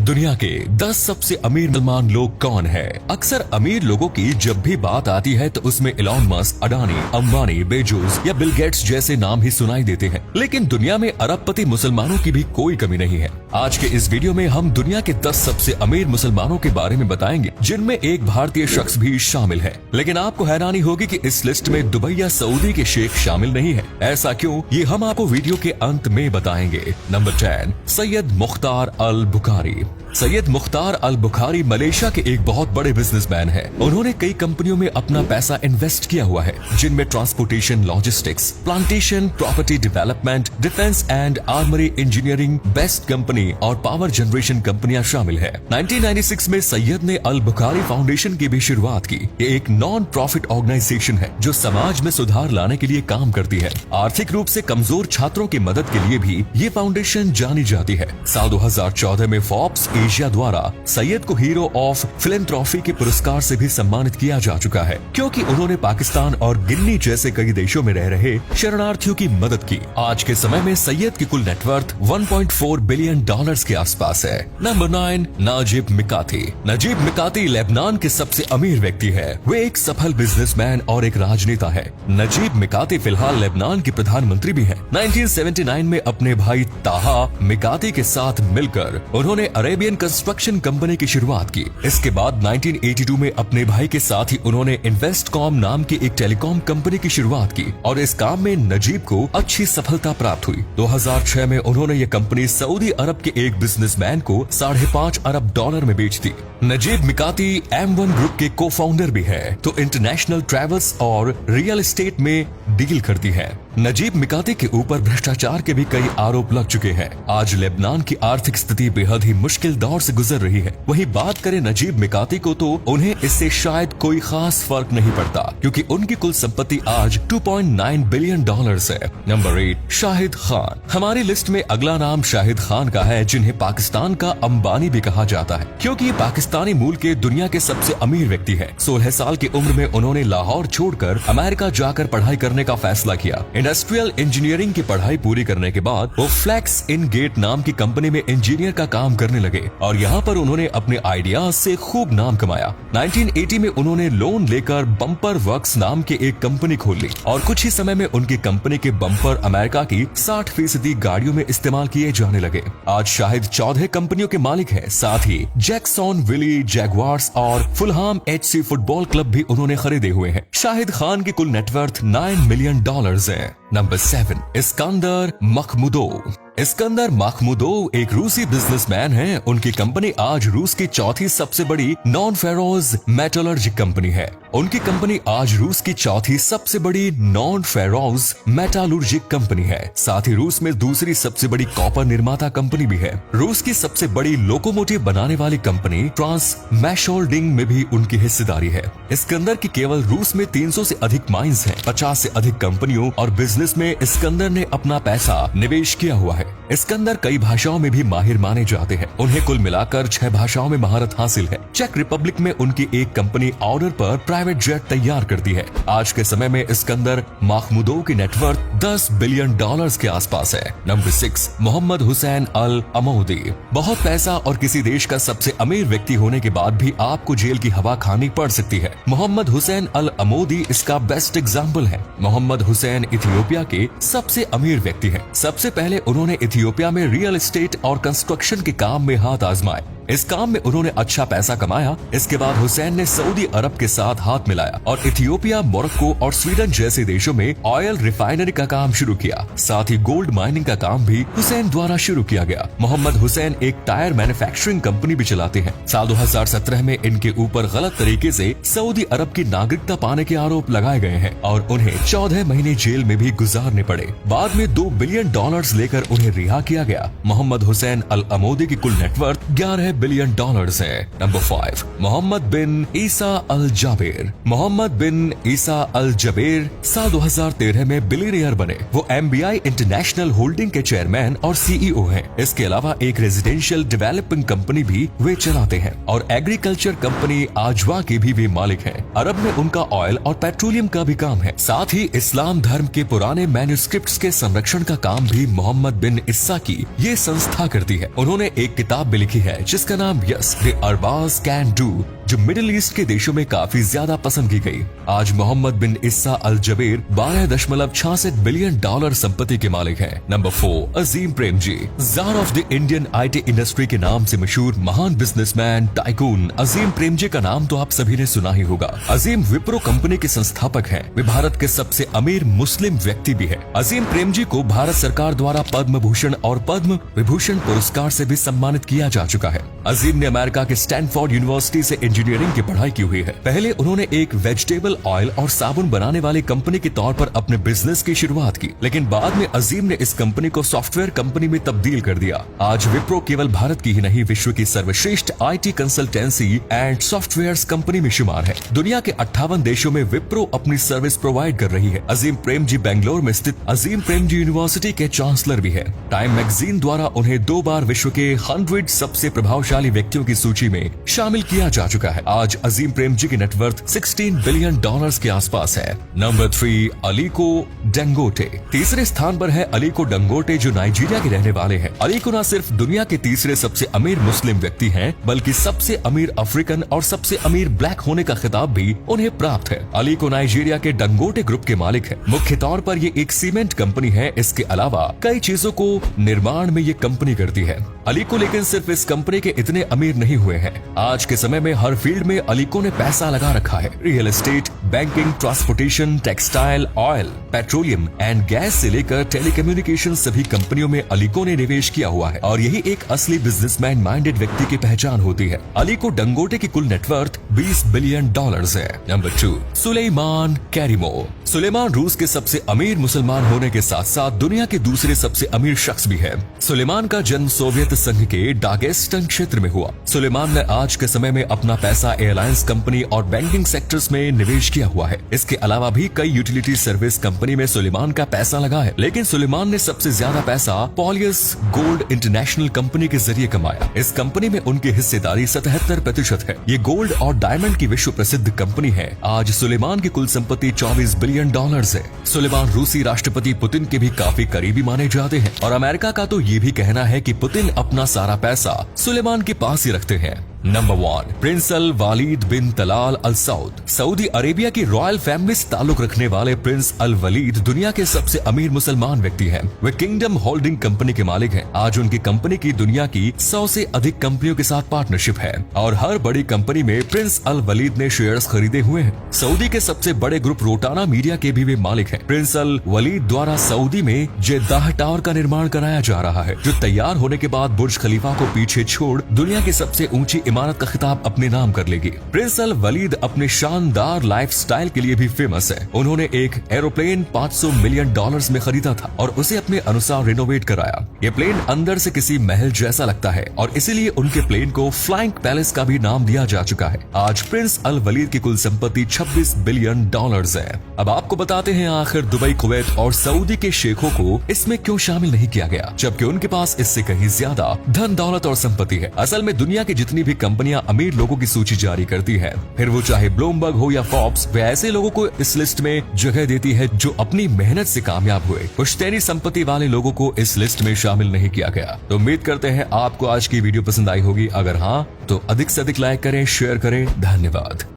दुनिया के 10 सबसे अमीर मुसलमान लोग कौन है। अक्सर अमीर लोगों की जब भी बात आती है तो उसमें Elon Musk, Adani, Ambani, Bezos या बिल गेट्स जैसे नाम ही सुनाई देते हैं। लेकिन दुनिया में अरबपति मुसलमानों की भी कोई कमी नहीं है। आज के इस वीडियो में हम दुनिया के 10 सबसे अमीर मुसलमानों के बारे में बताएंगे, जिनमें एक भारतीय शख्स भी शामिल है। लेकिन आपको हैरानी होगी कि इस लिस्ट में दुबई या सऊदी के शेख शामिल नहीं है। ऐसा क्यों, ये हम आपको वीडियो के अंत में बताएंगे। नंबर 10, सैयद मुख्तार अल बुखारी। सैयद मुख्तार अल बुखारी मलेशिया के एक बहुत बड़े बिजनेसमैन हैं। उन्होंने कई कंपनियों में अपना पैसा इन्वेस्ट किया हुआ है, जिनमें transportation, logistics, plantation, property development, defence and armoury engineering, best company और पावर जनरेशन कंपनियां शामिल है। 1996 में सैयद ने अल बुखारी फाउंडेशन की भी शुरुआत की। ये एक नॉन प्रॉफिट ऑर्गेनाइजेशन है जो समाज में सुधार लाने के लिए काम करती है। आर्थिक रूप से कमजोर छात्रों की मदद के लिए भी ये फाउंडेशन जानी जाती है। साल 2014 में फोर्ब्स एशिया द्वारा सैयद को हीरो ऑफ फिलैंथ्रोपी के पुरस्कार से भी सम्मानित किया जा चुका है, क्योंकि उन्होंने पाकिस्तान और गिनी जैसे कई देशों में रह रहे शरणार्थियों की मदद की। आज के समय में सैयद की कुल नेटवर्थ $1.4 बिलियन के आसपास है। नंबर 9, नजीब मिकाती। नजीब मिकाती लेबनान के सबसे अमीर व्यक्ति है। वे एक सफल बिजनेसमैन और एक राजनेता है। नजीब मिकाती फिलहाल लेबनान के प्रधानमंत्री भी है। 1979 में अपने भाई ताहा मिकाती के साथ मिलकर उन्होंने अरेबियन कंस्ट्रक्शन कंपनी की शुरुआत की। इसके बाद 1982 में अपने भाई के साथ ही उन्होंने इन्वेस्टकॉम नाम की एक टेलीकॉम कंपनी की शुरुआत की और इस काम में नजीब को अच्छी सफलता प्राप्त हुई। 2006 में उन्होंने ये कंपनी सऊदी अरब के एक बिजनेसमैन को $5.5 अरब में बेच दी। नजीब मिकाती M1 ग्रुप के को फाउंडर भी है, तो इंटरनेशनल ट्रैवल्स और रियल एस्टेट में डील करती है। नजीब मिकाती के ऊपर भ्रष्टाचार के भी कई आरोप लग चुके हैं। आज लेबनान की आर्थिक स्थिति बेहद ही मुश्किल दौर से गुजर रही है। वहीं बात करें नजीब मिकाती को तो उन्हें इससे शायद कोई खास फर्क नहीं पड़ता, क्योंकि उनकी कुल संपत्ति आज $2.9 बिलियन है। नंबर 8, शाहिद खान। हमारी लिस्ट में अगला नाम शाहिद खान का है, जिन्हें पाकिस्तान का अंबानी भी कहा जाता है, क्योंकि ये पाकिस्तानी मूल के दुनिया के सबसे अमीर व्यक्ति है। 16 साल की उम्र में उन्होंने लाहौर छोड़कर अमेरिका जाकर पढ़ाई करने का फैसला किया। इंडस्ट्रियल इंजीनियरिंग की पढ़ाई पूरी करने के बाद वो फ्लेक्स इन गेट नाम की कंपनी में इंजीनियर का काम करने लगे और यहाँ पर उन्होंने अपने आइडियाज से खूब नाम कमाया। 1980 में उन्होंने लोन लेकर बम्पर वर्क्स नाम की एक कंपनी खोल ली और कुछ ही समय में उनकी कंपनी के बम्पर अमेरिका की 60% गाड़ियों में इस्तेमाल किए जाने लगे। आज शाहिद 14 कंपनियों के मालिक है। साथ ही जैक्सन विली जैगवार्स और फुलहाम FC फुटबॉल क्लब भी उन्होंने खरीदे हुए हैं। शाहिद खान की कुल नेटवर्थ $9 मिलियन है। Number 7, Iskander मखमुदोव। इस्कंदर मखमुदोव एक रूसी बिजनेसमैन हैं। उनकी कंपनी आज रूस की चौथी सबसे बड़ी नॉन फेरोज मेटलर्जी कंपनी है। उनकी कंपनी आज रूस की चौथी सबसे बड़ी नॉन फेरोज मेटालर्जिक कंपनी है। साथ ही रूस में दूसरी सबसे बड़ी कॉपर निर्माता कंपनी भी है। रूस की सबसे बड़ी लोकोमोटिव बनाने वाली कंपनी ट्रांसमैशोल्डिंग में भी उनकी हिस्सेदारी है। इस्कंदर की केवल रूस में 300 से अधिक माइंस हैं। 50 से अधिक कंपनियों और बिजनेस में इस्कंदर ने अपना पैसा निवेश किया हुआ है। इस्कंदर कई भाषाओं में भी माहिर माने जाते हैं। उन्हें कुल मिलाकर 6 भाषाओं में महारत हासिल है। चेक रिपब्लिक में उनकी एक कंपनी ऑर्डर पर प्राइवेट जेट तैयार करती है। आज के समय में इस्कंदर मखमुदोव की नेटवर्थ $10 बिलियन के आसपास है। नंबर 6, मोहम्मद हुसैन अल अमौदी। बहुत पैसा और किसी देश का सबसे अमीर व्यक्ति होने के बाद भी आपको जेल की हवा खानी पड़ सकती है। मोहम्मद हुसैन अल अमौदी इसका बेस्ट एग्जाम्पल है। मोहम्मद हुसैन इथियोपिया के सबसे अमीर व्यक्ति है। सबसे पहले उन्होंने इथियोपिया में रियल एस्टेट और कंस्ट्रक्शन के काम में हाथ आजमाए। इस काम में उन्होंने अच्छा पैसा कमाया। इसके बाद हुसैन ने सऊदी अरब के साथ हाथ मिलाया और इथियोपिया, मोरक्को और स्वीडन जैसे देशों में ऑयल रिफाइनरी का काम शुरू किया। साथ ही गोल्ड माइनिंग का काम भी हुसैन द्वारा शुरू किया गया। मोहम्मद हुसैन एक टायर मैन्युफैक्चरिंग कंपनी भी चलाते हैं। साल 2017 में इनके ऊपर गलत तरीके से सऊदी अरब की नागरिकता पाने के आरोप लगाए गए हैं और उन्हें 14 महीने जेल में भी गुजारने पड़े। बाद में $2 बिलियन लेकर उन्हें रिहा किया गया। मोहम्मद हुसैन अल अमौदी की कुल नेटवर्थ $11 बिलियन है। नंबर 5, मोहम्मद बिन ईसा अल जाबेर। मोहम्मद बिन ईसा अल जाबेर साल 2013 में बिलियनियर बने। वो MBI इंटरनेशनल होल्डिंग के चेयरमैन और CEO हैं। इसके अलावा एक रेजिडेंशियल डेवलपिंग कंपनी भी वे चलाते हैं और एग्रीकल्चर कंपनी आजवा के भी वे मालिक हैं। अरब में उनका ऑयल और पेट्रोलियम का भी काम है। साथ ही इस्लाम धर्म के पुराने मैन्युस्क्रिप्ट्स के संरक्षण का काम भी मोहम्मद बिन ईसा की ये संस्था करती है। उन्होंने एक किताब भी लिखी है जिसका जिसका नाम यस द अरबाज कैन डू, जो मिडिल ईस्ट के देशों में काफी ज्यादा पसंद की गई। आज मोहम्मद बिन इस्सा अल जबेर 12.66 बिलियन डॉलर संपत्ति के मालिक हैं। नंबर 4, Azim Premji, czar of the Indian IT industry के नाम से मशहूर महान बिजनेसमैन टाइकून अजीम प्रेमजी का नाम तो आप सभी ने सुना ही होगा। अजीम विप्रो कंपनी के संस्थापक हैं। वे भारत के सबसे अमीर मुस्लिम व्यक्ति भी है। अजीम प्रेमजी को भारत सरकार द्वारा पद्म भूषण और पद्म विभूषण पुरस्कार से भी सम्मानित किया जा चुका है। अजीम ने अमेरिका के स्टैनफोर्ड यूनिवर्सिटी से इंजीनियरिंग की पढ़ाई की हुई है। पहले उन्होंने एक वेजिटेबल ऑयल और साबुन बनाने वाली कंपनी के तौर पर अपने बिजनेस की शुरुआत की, लेकिन बाद में अजीम ने इस कंपनी को सॉफ्टवेयर कंपनी में तब्दील कर दिया। आज विप्रो केवल भारत की ही नहीं, विश्व की सर्वश्रेष्ठ IT consultancy and software company में शुमार है। दुनिया के 58 देशों में विप्रो अपनी सर्विस प्रोवाइड कर रही है। अजीम प्रेमजी बेंगलोर में स्थित अजीम प्रेमजी यूनिवर्सिटी के चांसलर भी है। टाइम मैगजीन द्वारा उन्हें 2 बार विश्व के 100 सबसे प्रभावशाली व्यक्तियों की सूची में शामिल किया जा चुका है। आज अजीम प्रेमजी की नेटवर्थ 16 बिलियन डॉलर्स के आसपास है। नंबर 3, अलीको डंगोटे। तीसरे स्थान पर है अलीको डंगोटे, जो नाइजीरिया के रहने वाले हैं। अलीको न सिर्फ दुनिया के तीसरे सबसे अमीर मुस्लिम व्यक्ति हैं, बल्कि सबसे अमीर अफ्रीकन और सबसे अमीर ब्लैक होने का खिताब भी उन्हें प्राप्त है। अलीको नाइजीरिया के डंगोटे ग्रुप के मालिक है। मुख्य तौर पर ये एक सीमेंट कंपनी है। इसके अलावा कई चीजों को निर्माण में ये कंपनी करती है। अलीको लेकिन सिर्फ इस कंपनी के इतने अमीर नहीं हुए हैं। आज के समय में हर फील्ड में अलीको ने पैसा लगा रखा है। Real estate, banking, transportation, textile, oil, petroleum and gas से लेकर टेलीकम्युनिकेशन सभी कंपनियों में अलीको ने निवेश किया हुआ है और यही एक असली बिजनेसमैन माइंडेड व्यक्ति की पहचान होती है। अलीको डंगोटे की कुल नेटवर्थ 20 बिलियन डॉलर्स है। नंबर 2, सुलेमान कैरिमो। सुलेमान रूस के सबसे अमीर मुसलमान होने के साथ साथ दुनिया के दूसरे सबसे अमीर शख्स भी है। सुलेमान का जन्म सोवियत संघ के डागेस्टन क्षेत्र में हुआ। सुलेमान ने आज के समय में अपना पैसा एयरलाइंस कंपनी और बैंकिंग सेक्टर्स में निवेश किया हुआ है। इसके अलावा भी कई यूटिलिटी सर्विस कंपनी में सुलेमान का पैसा लगा है, लेकिन सुलेमान ने सबसे ज्यादा पैसा पॉलियस गोल्ड इंटरनेशनल कंपनी के जरिए कमाया। इस कंपनी में उनकी हिस्सेदारी 77% है। ये गोल्ड और डायमंड की विश्व प्रसिद्ध कंपनी है। आज सुलेमान की कुल संपत्ति 24 बिलियन डॉलर्स है। सुलेमान रूसी राष्ट्रपति पुतिन के भी काफी करीबी माने जाते हैं और अमेरिका का तो ये भी कहना है कि पुतिन अपना सारा पैसा सुलेमान के पास ही रखते हैं। नंबर 1, प्रिंस अल वालिद बिन तलाल अल सऊद। सऊदी अरेबिया की रॉयल फैमिली से ताल्लुक रखने वाले प्रिंस अल वलीद दुनिया के सबसे अमीर मुसलमान व्यक्ति हैं। वे किंगडम होल्डिंग कंपनी के मालिक हैं। आज उनकी कंपनी की दुनिया की 100 से अधिक कंपनियों के साथ पार्टनरशिप है और हर बड़ी कंपनी में प्रिंस अल वलीद ने शेयर्स खरीदे हुए हैं। सऊदी के सबसे बड़े ग्रुप रोटाना मीडिया के भी वे मालिक हैं। प्रिंस अल वलीद द्वारा सऊदी में जेद्दाह टावर का निर्माण कराया जा रहा है, जो तैयार होने के बाद बुर्ज खलीफा को पीछे छोड़ दुनिया की सबसे ऊंची इमारत का खिताब अपने नाम कर लेगी। प्रिंस अल वलीद अपने शानदार लाइफस्टाइल के लिए भी फेमस है। उन्होंने एक एरोप्लेन 500 मिलियन डॉलर्स में खरीदा था और उसे अपने अनुसार रिनोवेट कराया। ये प्लेन अंदर से किसी महल जैसा लगता है और इसीलिए उनके प्लेन को फ्लाइंग पैलेस का भी नाम दिया जा चुका है। आज प्रिंस अल वलीद की कुल संपत्ति 26 बिलियन डॉलर्स है। अब आपको बताते हैं आखिर दुबई, कुवैत और सऊदी के शेखों को इसमें क्यों शामिल नहीं किया गया, जबकि उनके पास इससे कहीं ज्यादा धन दौलत और संपत्ति है। असल में दुनिया की जितनी भी कंपनियां अमीर लोगों की सूची जारी करती है, फिर वो चाहे ब्लूमबर्ग हो या फॉर्ब्स, वे ऐसे लोगों को इस लिस्ट में जगह देती है जो अपनी मेहनत से कामयाब हुए। पुश्तैनी संपत्ति वाले लोगों को इस लिस्ट में शामिल नहीं किया गया। तो उम्मीद करते हैं आपको आज की वीडियो पसंद आई होगी। अगर हाँ, तो अधिक से अधिक लाइक करें, शेयर करें। धन्यवाद।